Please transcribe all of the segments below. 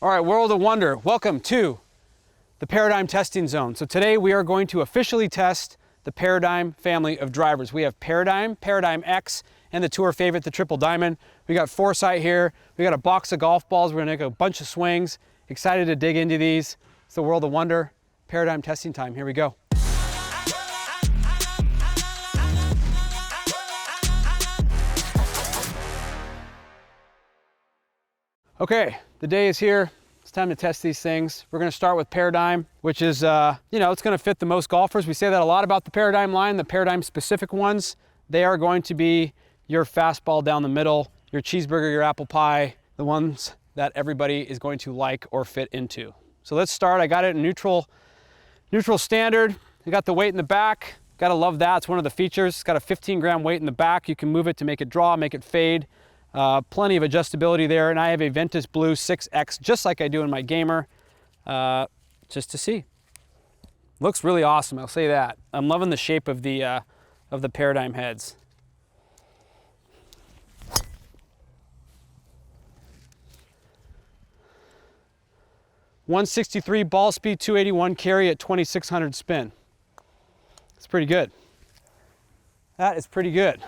All right, World of Wonder, welcome to the Paradigm Testing Zone. So today we are going to officially test the Paradigm family of drivers. We have Paradigm, Paradigm X, and the tour favorite, the Triple Diamond. We got Foresight here. We got a box of golf balls. We're gonna make a bunch of swings. Excited to dig into these. It's the World of Wonder, Paradigm testing time. Here we go. Okay, the day is here. It's time to test these things. We're gonna start with Paradigm, which is, it's gonna fit the most golfers. We say that a lot about the Paradigm line, the Paradigm specific ones. They are going to be your fastball down the middle, your cheeseburger, your apple pie, the ones that everybody is going to like or fit into. So let's start. I got it in neutral standard. I got the weight in the back. Gotta love that, it's one of the features. It's got a 15-gram weight in the back. You can move it to make it draw, make it fade. Plenty of adjustability there, and I have a Ventus Blue 6X just like I do in my Gamer, just to see. Looks really awesome, I'll say that. I'm loving the shape of the Paradigm heads. .163 ball speed, 281 carry at 2600 spin. It's pretty good. That is pretty good.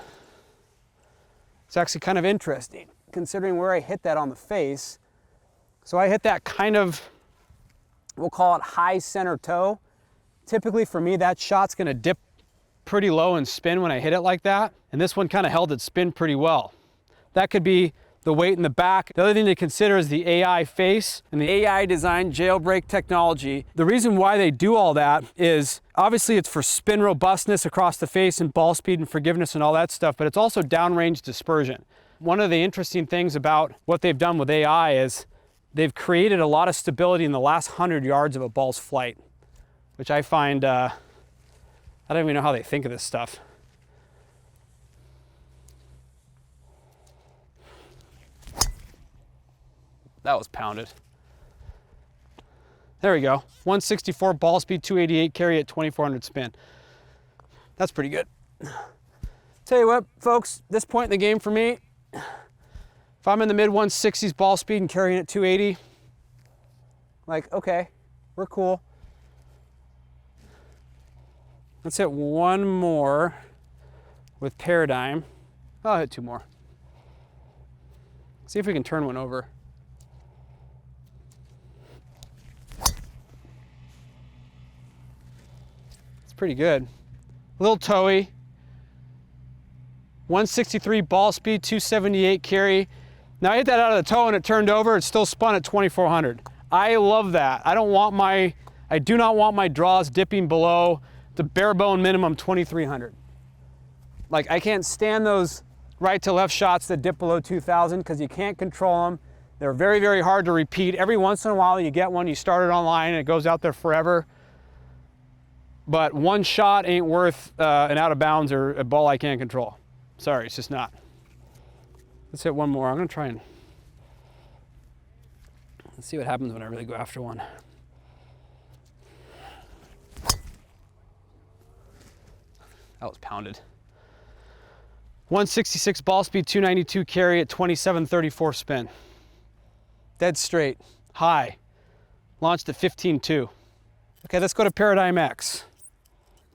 It's actually kind of interesting considering where I hit that on the face. So I hit that kind of, we'll call it high center toe. Typically for me, that shot's gonna dip pretty low and spin when I hit it like that. And this one kind of held its spin pretty well. That could be the weight in the back. The other thing to consider is the AI face and the AI designed jailbreak technology. The reason why they do all that is obviously it's for spin robustness across the face and ball speed and forgiveness and all that stuff, but it's also downrange dispersion. One of the interesting things about what they've done with AI is they've created a lot of stability in the last 100 yards of a ball's flight, which I find, I don't even know how they think of this stuff. That was pounded. There we go. 164 ball speed, 288 carry at 2400 spin. That's pretty good. Tell you what, folks, this point in the game for me, if I'm in the mid 160s ball speed and carrying at 280, like, okay, we're cool. Let's hit one more with Paradigm. I'll hit two more. See if we can turn one over. Pretty good. A little toey. 163 ball speed, 278 carry. Now I hit that out of the toe and it turned over. It still spun at 2400. I love that. I do not want my draws dipping below the bare bone minimum 2300. Like, I can't stand those right to left shots that dip below 2000 because you can't control them. They're very, very hard to repeat. Every once in a while you get one, you start it online and it goes out there forever. But one shot ain't worth an out of bounds or a ball I can't control. Sorry, it's just not. Let's hit one more. I'm gonna try and, let's see what happens when I really go after one. That was pounded. 166 ball speed, 292 carry at 2734 spin. Dead straight, high. Launched at 15.2. Okay, let's go to Paradigm X.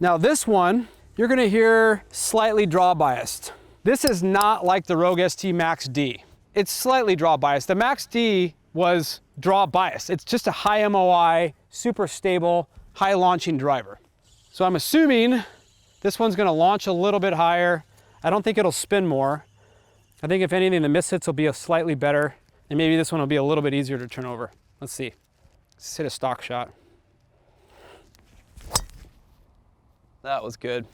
Now this one, you're gonna hear slightly draw biased. This is not like the Rogue ST Max D. It's slightly draw biased. The Max D was draw biased. It's just a high MOI, super stable, high launching driver. So I'm assuming this one's gonna launch a little bit higher. I don't think it'll spin more. I think if anything, the miss hits will be slightly better, and maybe this one will be a little bit easier to turn over. Let's see. Let's hit a stock shot. That was good.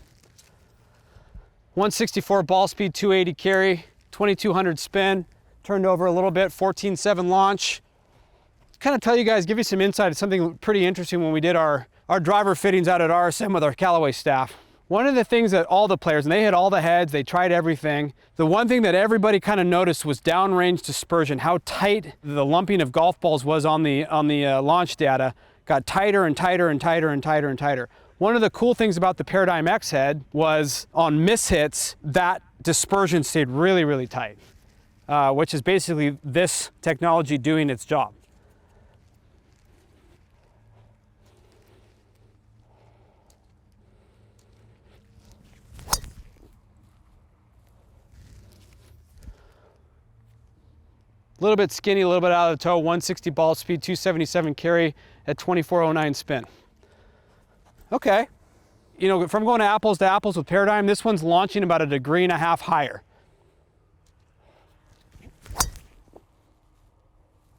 164 ball speed, 280 carry, 2200 spin, turned over a little bit, 14.7 launch. Kind of tell you guys, give you some insight. It's something pretty interesting when we did our driver fittings out at RSM with our Callaway staff. One of the things that all the players, and they hit all the heads, they tried everything. The one thing that everybody kind of noticed was downrange dispersion, how tight the lumping of golf balls was on the launch data. Got tighter and tighter and tighter and tighter and tighter. One of the cool things about the Paradigm X head was on miss hits, that dispersion stayed really, really tight, which is basically this technology doing its job. little bit skinny, a little bit out of the toe, 160 ball speed, 277 carry at 2409 spin. Okay. You know, if I'm going to apples with Paradigm, this one's launching about 1.5 degrees higher.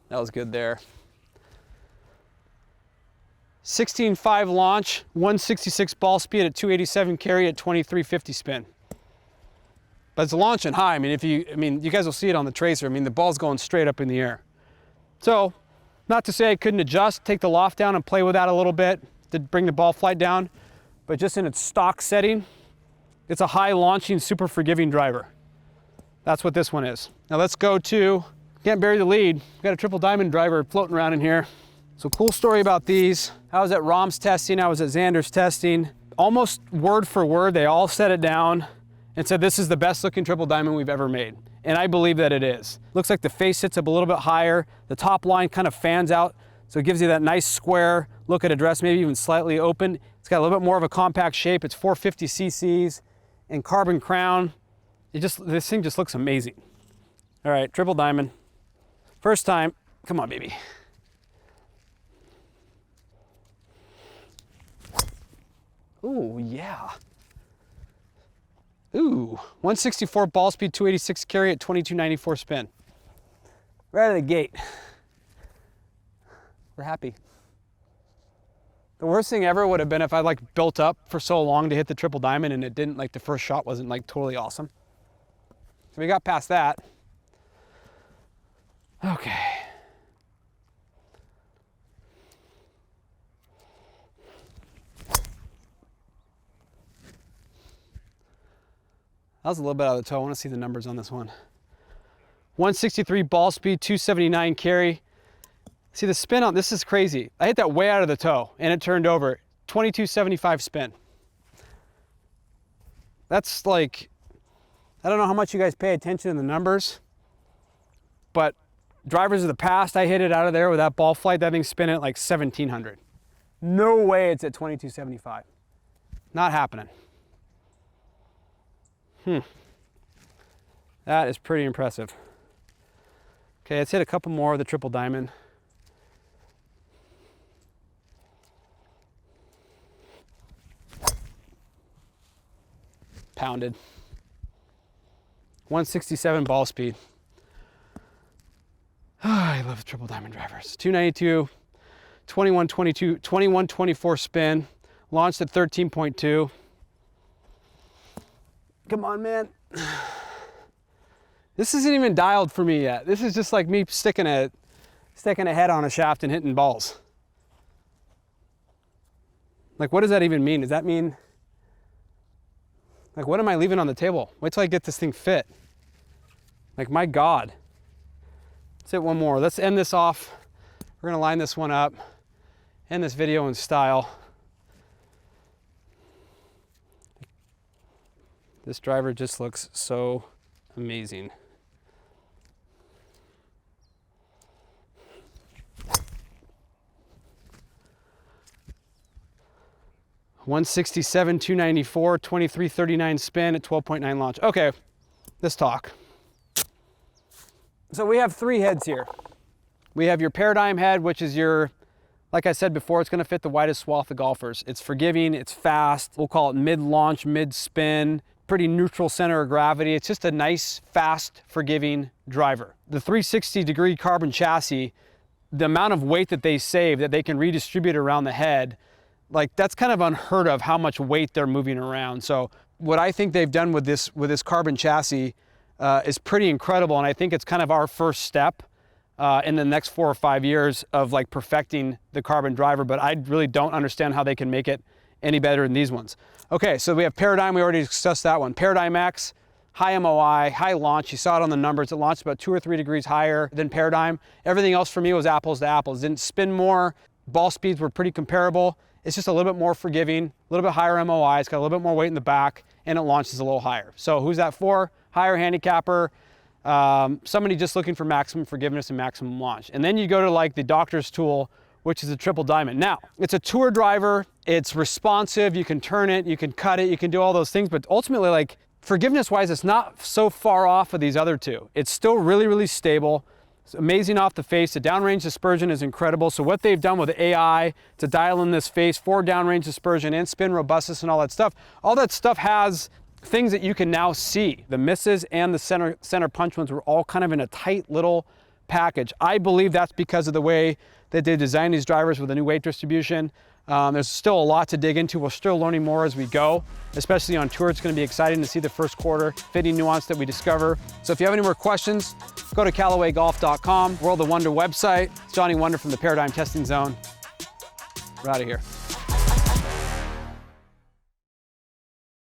That was good there. 16.5 launch, 166 ball speed at 287 carry at 2350 spin. But it's launching high. I mean, you guys will see it on the tracer. I mean, the ball's going straight up in the air. So, not to say I couldn't adjust, take the loft down and play with that a little bit to bring the ball flight down, but just in its stock setting, it's a high launching, super forgiving driver. That's what this one is. Now let's go to, can't bury the lead. We've got a triple diamond driver floating around in here. So cool story about these. I was at Rom's testing, I was at Xander's testing. Almost word for word, they all set it down and said this is the best looking triple diamond we've ever made. And I believe that it is. Looks like the face sits up a little bit higher. The top line kind of fans out, so it gives you that nice square look at address, maybe even slightly open. It's got a little bit more of a compact shape. It's 450 cc's and carbon crown. This thing just looks amazing. All right, triple diamond. First time, come on, baby. Ooh, yeah. Ooh, 164 ball speed, 286 carry at 2294 spin. Right out of the gate. We're happy. The worst thing ever would have been if I like built up for so long to hit the triple diamond and it didn't, like the first shot wasn't like totally awesome. So we got past that. Okay. That was a little bit out of the toe. I want to see the numbers on this one. 163 ball speed, 279 carry. See the spin on this is crazy. I hit that way out of the toe and it turned over. 2275 spin. That's like, I don't know how much you guys pay attention to the numbers, but drivers of the past, I hit it out of there with that ball flight. That thing's spinning at like 1700. No way it's at 2275. Not happening. That is pretty impressive. Okay, let's hit a couple more of the triple diamond. Pounded. 167 ball speed. Oh, I love triple diamond drivers. 292, 2122, 2124 spin. Launched at 13.2. Come on, man. This isn't even dialed for me yet. This is just like me sticking a head on a shaft and hitting balls. Like, what does that even mean? Does that mean, like, what am I leaving on the table? Wait till I get this thing fit. Like, my God. Let's hit one more. Let's end this off. We're gonna line this one up, end this video in style. This driver just looks so amazing. $167, 294, 2339 spin at 12.9 launch. Okay, let's talk. So we have three heads here. We have your Paradigm head, which is your, like I said before, it's gonna fit the widest swath of golfers. It's forgiving, it's fast. We'll call it mid-launch, mid-spin, pretty neutral center of gravity. It's just a nice, fast, forgiving driver. The 360-degree carbon chassis, the amount of weight that they save, that they can redistribute around the head, like that's kind of unheard of how much weight they're moving around. So what I think they've done with this carbon chassis is pretty incredible, and I think it's kind of our first step in the next 4 or 5 years of like perfecting the carbon driver, but I really don't understand how they can make it any better than these ones. Okay, so we have Paradigm, we already discussed that one. Paradigm X, high MOI, high launch. You saw it on the numbers. It launched about 2 or 3 degrees higher than Paradigm. Everything else for me was apples to apples. Didn't spin more. Ball speeds were pretty comparable. It's just a little bit more forgiving, a little bit higher MOI. It's got a little bit more weight in the back, and it launches a little higher. So who's that for? Higher handicapper, somebody just looking for maximum forgiveness and maximum launch. And then you go to like the doctor's tool, which is a triple diamond. Now, it's a tour driver, it's responsive, you can turn it, you can cut it, you can do all those things, but ultimately, like, forgiveness-wise, it's not so far off of these other two. It's still really, really stable. It's amazing off the face. The downrange dispersion is incredible. So what they've done with AI to dial in this face for downrange dispersion and spin robustness and all that stuff has things that you can now see. The misses and the center punch ones were all kind of in a tight little package. I believe that's because of the way that they designed these drivers with a new weight distribution. There's still a lot to dig into. We're still learning more as we go, especially on tour. It's going to be exciting to see the first quarter fitting nuance that we discover. So if you have any more questions, go to CallawayGolf.com, World of Wonder website. It's Johnny Wonder from the Paradigm Testing Zone. We're out of here.